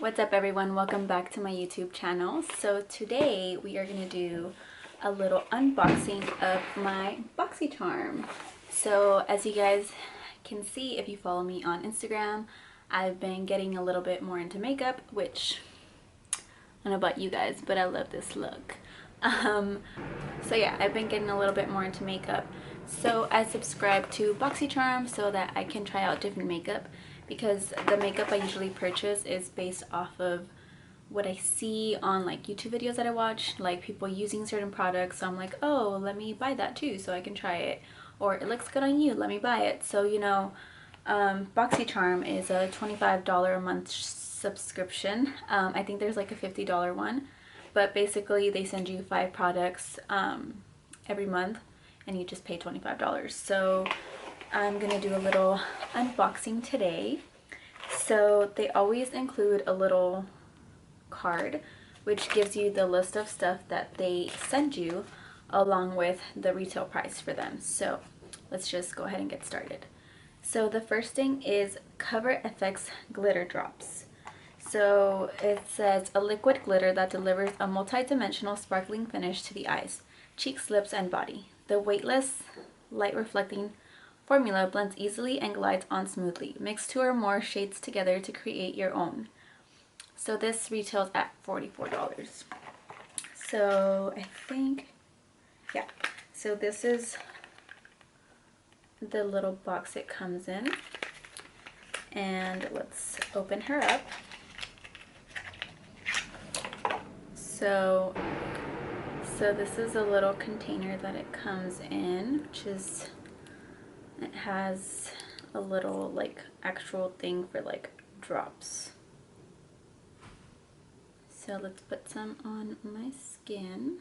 What's up everyone, welcome back to my YouTube channel. So today we are going to do a little unboxing of my Boxy charm. So as you guys can see, if you follow me on Instagram, I've been getting a little bit more into makeup, which I don't know about you guys, but I love this look. So yeah, I've been getting a little bit more into makeup. So I subscribe to Boxy charm so that I can try out different makeup, because the makeup I usually purchase is based off of what I see on like YouTube videos that I watch, like people using certain products. So I'm like, oh, let me buy that too so I can try it, or it looks good on you, let me buy it. So you know, Boxy charm is a $25 a month subscription. I think there's like a $50 one, but basically they send you 5 products every month and you just pay $25. So I'm gonna do a little unboxing today. So they always include a little card which gives you the list of stuff that they send you along with the retail price for them. So let's just go ahead and get started. So the first thing is Cover FX glitter drops. So it says a liquid glitter that delivers a multi-dimensional sparkling finish to the eyes, cheeks, lips, and body. The weightless, light reflecting formula blends easily and glides on smoothly. Mix 2 or more shades together to create your own. So this retails at $44. So I think, yeah. So this is the little box it comes in. And let's open her up. So this is a little container that it comes in, which is, it has a little like actual thing for like drops. So let's put some on my skin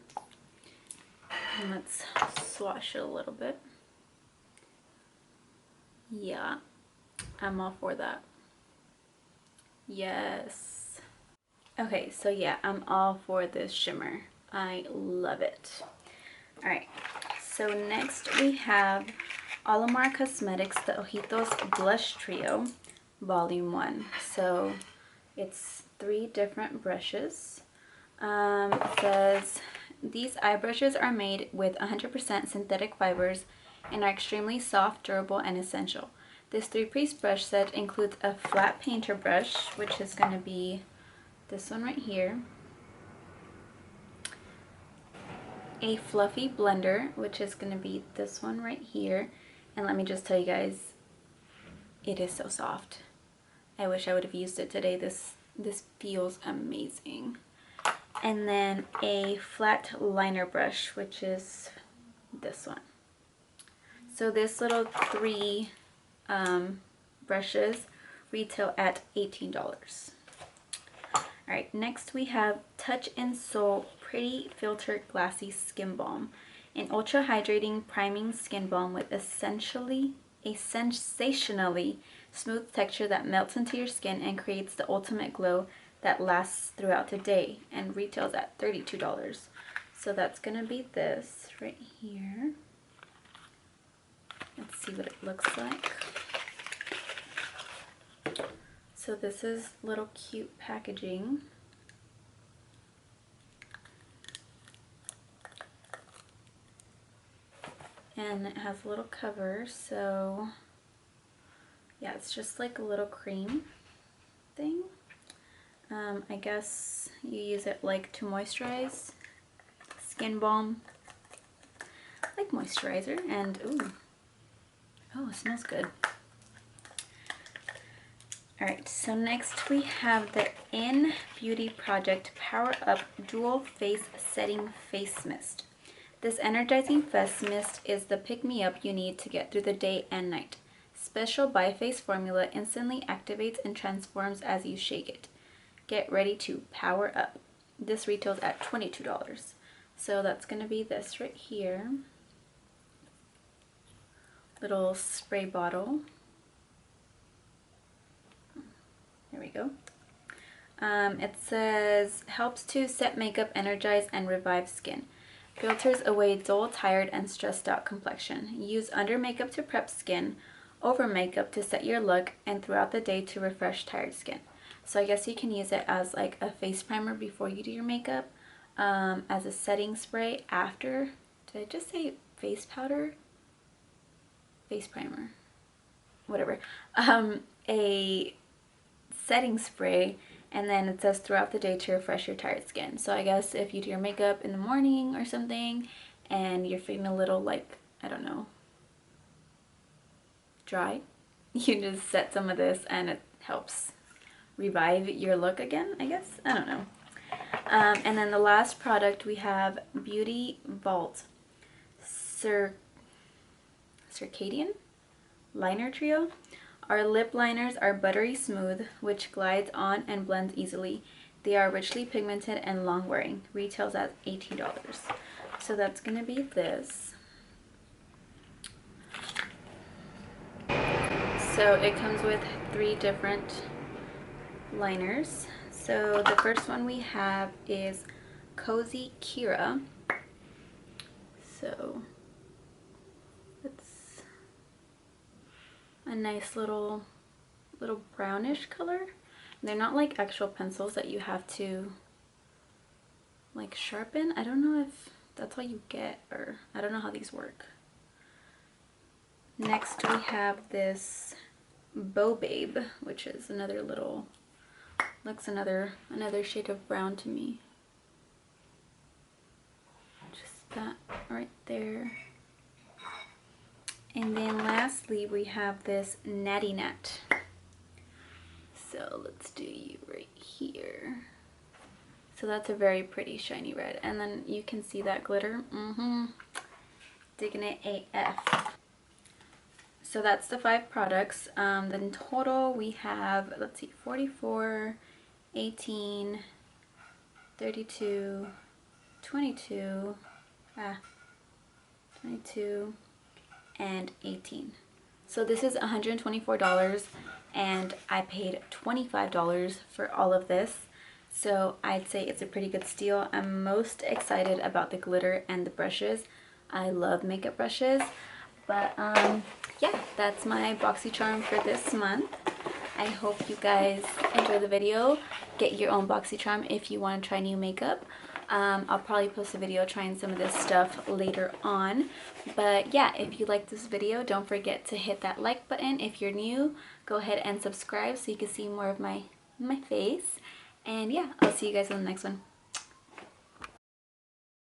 and let's swash it a little bit. Yeah, I'm all for that. Yes. Okay, so yeah, I'm all for this shimmer. I love it. Alright, so next we have Alamar Cosmetics, the Ojitos Blush Trio, Volume 1. So it's 3 different brushes. It says, these eye brushes are made with 100% synthetic fibers and are extremely soft, durable, and essential. This 3-piece brush set includes a flat painter brush, which is going to be this one right here, a fluffy blender, which is going to be this one right here, and let me just tell you guys, it is so soft. I wish I would have used it today. This feels amazing. And then a flat liner brush, which is this one. So this little 3 brushes retail at $18. Alright, next we have Touch and Soul Pretty Filter Glassy Skin Balm. An ultra hydrating priming skin balm with a sensationally smooth texture that melts into your skin and creates the ultimate glow that lasts throughout the day, and retails at $32. So that's going to be this right here. Let's see what it looks like. So this is little cute packaging. And it has a little cover, so yeah, it's just like a little cream thing. I guess you use it like to moisturize. Skin balm, like moisturizer, and ooh, oh, it smells good. Alright, so next we have the In Beauty Project Power Up Dual Face Setting Face Mist. This energizing face mist is the pick-me-up you need to get through the day and night. Special bi-face formula instantly activates and transforms as you shake it. Get ready to power up. This retails at $22. So that's going to be this right here. Little spray bottle. There we go. It says, helps to set makeup, energize, and revive skin. Filters away dull, tired, and stressed out complexion. Use under makeup to prep skin, over makeup to set your look, and throughout the day to refresh tired skin. So I guess you can use it as like a face primer before you do your makeup, as a setting spray after. Did I just say face powder? Face primer. Whatever. A setting spray, and then it says throughout the day to refresh your tired skin. So I guess if you do your makeup in the morning or something and you're feeling a little like, I don't know, dry, you just set some of this and it helps revive your look again, I guess. I don't know. And then the last product we have Beauty Vault Circadian Liner Trio. Our lip liners are buttery smooth, which glides on and blends easily. They are richly pigmented and long wearing. Retails at $18. So that's going to be this. So it comes with 3 different liners. So the first one we have is Cozy Kira. So it's a nice little brownish color. They're not like actual pencils that you have to like sharpen. I don't know if that's what you get, or I don't know how these work. Next we have this Bow Babe, which is another little, looks another shade of brown to me. Just that right there. And then lastly we have this Natty Nat. So let's do you right here. So that's a very pretty shiny red, and then you can see that glitter. Digging it AF. So that's the 5 products. Then in total we have, let's see, 44, 18, 32, 22, 22, and 18. So this is $124, and I paid $25 for all of this. So I'd say it's a pretty good steal. I'm most excited about the glitter and the brushes. I love makeup brushes. But yeah, that's my BoxyCharm for this month. I hope you guys enjoy the video. Get your own BoxyCharm if you want to try new makeup. I'll probably post a video trying some of this stuff later on. But yeah, if you like this video, don't forget to hit that like button. If you're new, go ahead and subscribe so you can see more of my face. And yeah, I'll see you guys in the next one.